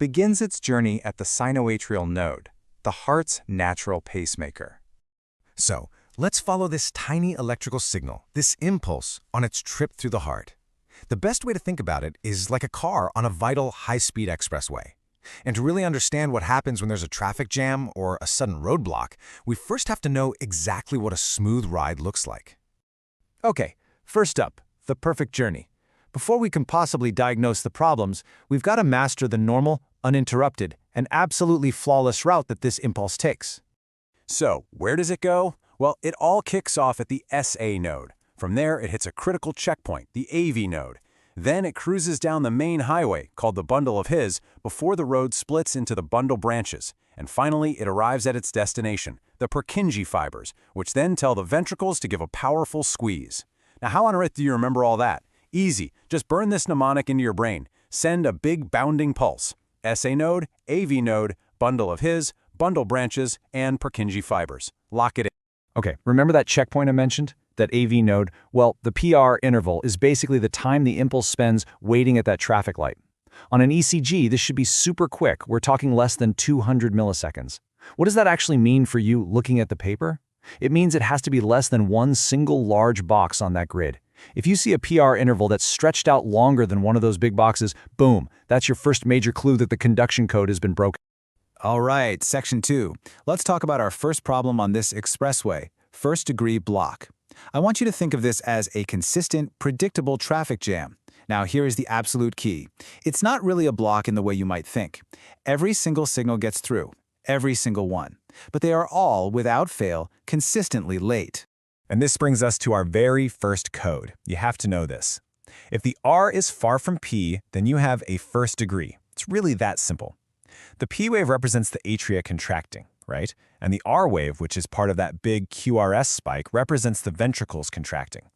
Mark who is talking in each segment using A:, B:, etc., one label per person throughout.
A: begins its journey at the sinoatrial node, the heart's natural pacemaker.
B: So, let's follow this tiny electrical signal, this impulse, on its trip through the heart. The best way to think about it is like a car on a vital high-speed expressway. And to really understand what happens when there's a traffic jam or a sudden roadblock, we first have to know exactly what a smooth ride looks like.
C: Okay, first up, the perfect journey. Before we can possibly diagnose the problems, we've got to master the normal, uninterrupted, and absolutely flawless route that this impulse takes.
D: So, where does it go? Well, it all kicks off at the SA node. From there, it hits a critical checkpoint, the AV node. Then it cruises down the main highway, called the bundle of His, before the road splits into the bundle branches. And finally, it arrives at its destination, the Purkinje fibers, which then tell the ventricles to give a powerful squeeze. Now, how on earth do you remember all that? Easy, just burn this mnemonic into your brain. Send a big bounding pulse. SA node, AV node, bundle of His, bundle branches, and Purkinje fibers. Lock it in.
C: Okay, remember that checkpoint I mentioned? That AV node? Well, the PR interval is basically the time the impulse spends waiting at that traffic light. On an ECG, this should be super quick. We're talking less than 200 milliseconds. What does that actually mean for you looking at the paper? It means it has to be less than one single large box on that grid. If you see a PR interval that's stretched out longer than one of those big boxes, boom, that's your first major clue that the conduction code has been broken.
E: All right, Section 2. Let's talk about our first problem on this expressway, first-degree block. I want you to think of this as a consistent, predictable traffic jam. Now, here is the absolute key. It's not really a block in the way you might think. Every single signal gets through, every single one. But they are all, without fail, consistently late.
B: And this brings us to our very first code. You have to know this. If the R is far from P, then you have a first degree. It's really that simple. The P wave represents the atria contracting, right? And the R wave, which is part of that big QRS spike, represents the ventricles contracting.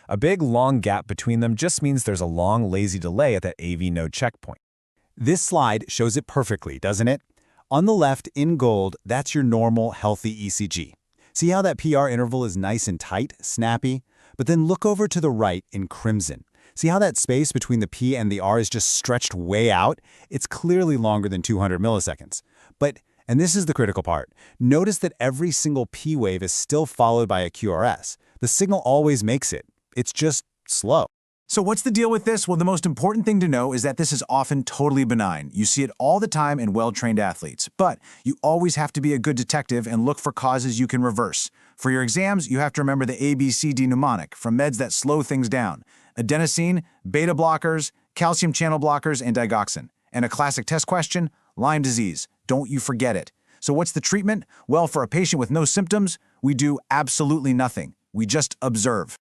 B: A big, long gap between them just means there's a long, lazy delay at that AV node checkpoint.
D: This slide shows it perfectly, doesn't it? On the left, in gold, that's your normal, healthy ECG. See how that PR interval is nice and tight, snappy? But then look over to the right in crimson. See how that space between the P and the R is just stretched way out? It's clearly longer than 200 milliseconds. But, and this is the critical part, notice that every single P wave is still followed by a QRS. The signal always makes it. It's just slow.
E: So what's the deal with this? Well, the most important thing to know is that this is often totally benign. You see it all the time in well-trained athletes. But you always have to be a good detective and look for causes you can reverse. For your exams, you have to remember the ABCD mnemonic from meds that slow things down. Adenosine, beta blockers, calcium channel blockers, and digoxin. And a classic test question, Lyme disease. Don't you forget it. So what's the treatment? Well, for a patient with no symptoms, we do absolutely nothing. We just observe.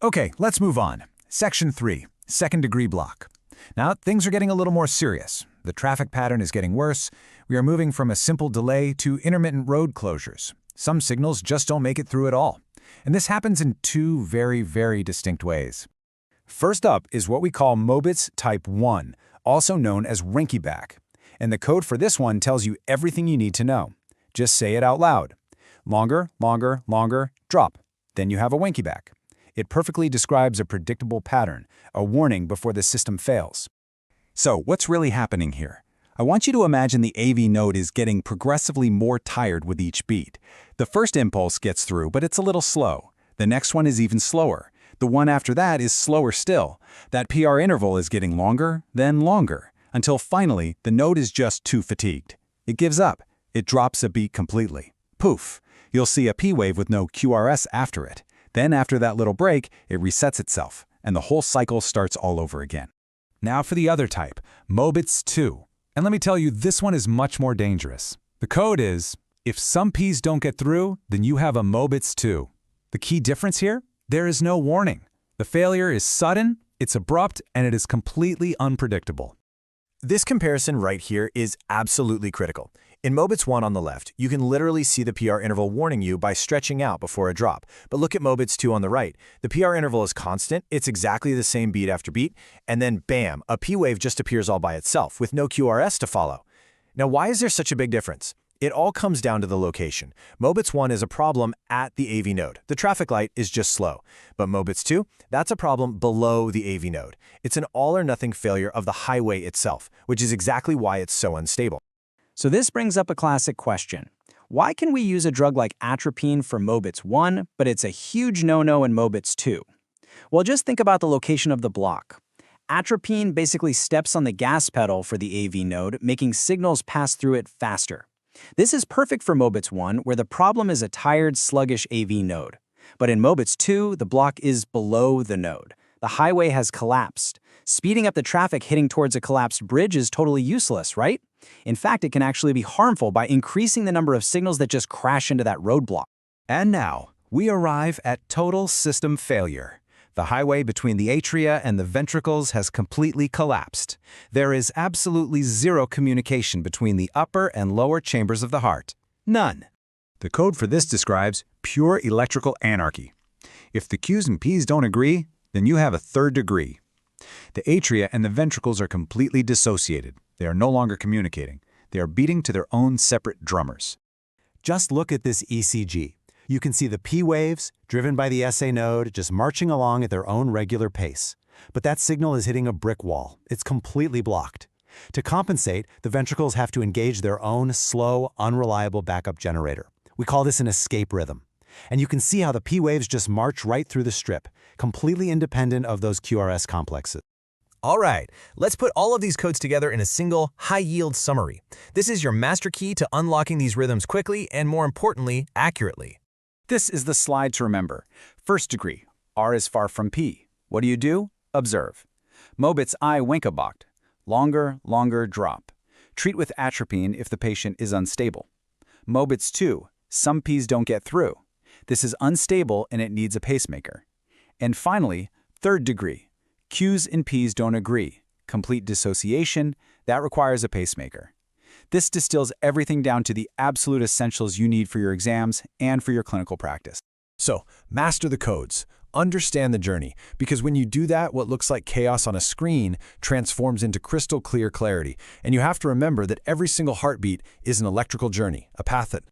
B: Okay, let's move on. Section 3, second-degree block. Now, things are getting a little more serious. The traffic pattern is getting worse. We are moving from a simple delay to intermittent road closures. Some signals just don't make it through at all. And this happens in two very, very distinct ways. First up is what we call Mobitz type 1, also known as Wenckebach. And the code for this one tells you everything you need to know. Just say it out loud. Longer, longer, longer, drop. Then you have a Wenckebach. It perfectly describes a predictable pattern, a warning before the system fails.
D: So, what's really happening here? I want you to imagine the AV node is getting progressively more tired with each beat. The first impulse gets through, but it's a little slow. The next one is even slower. The one after that is slower still. That PR interval is getting longer, then longer, until finally the node is just too fatigued. It gives up. It drops a beat completely. Poof! You'll see a P wave with no QRS after it. Then after that little break, it resets itself, and the whole cycle starts all over again.
B: Now for the other type, Mobitz 2. And let me tell you, this one is much more dangerous. The code is, if some P's don't get through, then you have a Mobitz 2. The key difference here? There is no warning. The failure is sudden, it's abrupt, and it is completely unpredictable.
F: This comparison right here is absolutely critical. In Mobitz 1 on the left, you can literally see the PR interval warning you by stretching out before a drop. But look at Mobitz 2 on the right. The PR interval is constant, it's exactly the same beat after beat, and then bam, a P wave just appears all by itself with no QRS to follow. Now, why is there such a big difference? It all comes down to the location. Mobitz 1 is a problem at the AV node. The traffic light is just slow. But Mobitz 2, that's a problem below the AV node. It's an all-or-nothing failure of the highway itself, which is exactly why it's so unstable.
C: So this brings up a classic question. Why can we use a drug like atropine for Mobitz 1, but it's a huge no-no in Mobitz 2? Well, just think about the location of the block. Atropine basically steps on the gas pedal for the AV node, making signals pass through it faster. This is perfect for Mobitz 1, where the problem is a tired, sluggish AV node. But in Mobitz 2, the block is below the node. The highway has collapsed. Speeding up the traffic hitting towards a collapsed bridge is totally useless, right? In fact, it can actually be harmful by increasing the number of signals that just crash into that roadblock.
A: And now, we arrive at total system failure. The highway between the atria and the ventricles has completely collapsed. There is absolutely zero communication between the upper and lower chambers of the heart. None.
B: The code for this describes pure electrical anarchy. If the Q's and P's don't agree, then you have a third degree. The atria and the ventricles are completely dissociated. They are no longer communicating. They are beating to their own separate drummers.
F: Just look at this ECG. You can see the P waves, driven by the SA node, just marching along at their own regular pace. But that signal is hitting a brick wall. It's completely blocked. To compensate, the ventricles have to engage their own slow, unreliable backup generator. We call this an escape rhythm. And you can see how the P waves just march right through the strip, completely independent of those QRS complexes.
G: All right, let's put all of these codes together in a single, high-yield summary. This is your master key to unlocking these rhythms quickly and, more importantly, accurately.
C: This is the slide to remember. First degree, R is far from P. What do? Observe. Mobitz I Wenckebach, longer drop. Treat with atropine if the patient is unstable. Mobitz 2, some P's don't get through. This is unstable and it needs a pacemaker. And finally, third degree, Q's and P's don't agree. Complete dissociation, that requires a pacemaker. This distills everything down to the absolute essentials you need for your exams and for your clinical practice.
F: So, master the codes. Understand the journey, because when you do that, what looks like chaos on a screen transforms into crystal clear clarity. And you have to remember that every single heartbeat is an electrical journey, a path that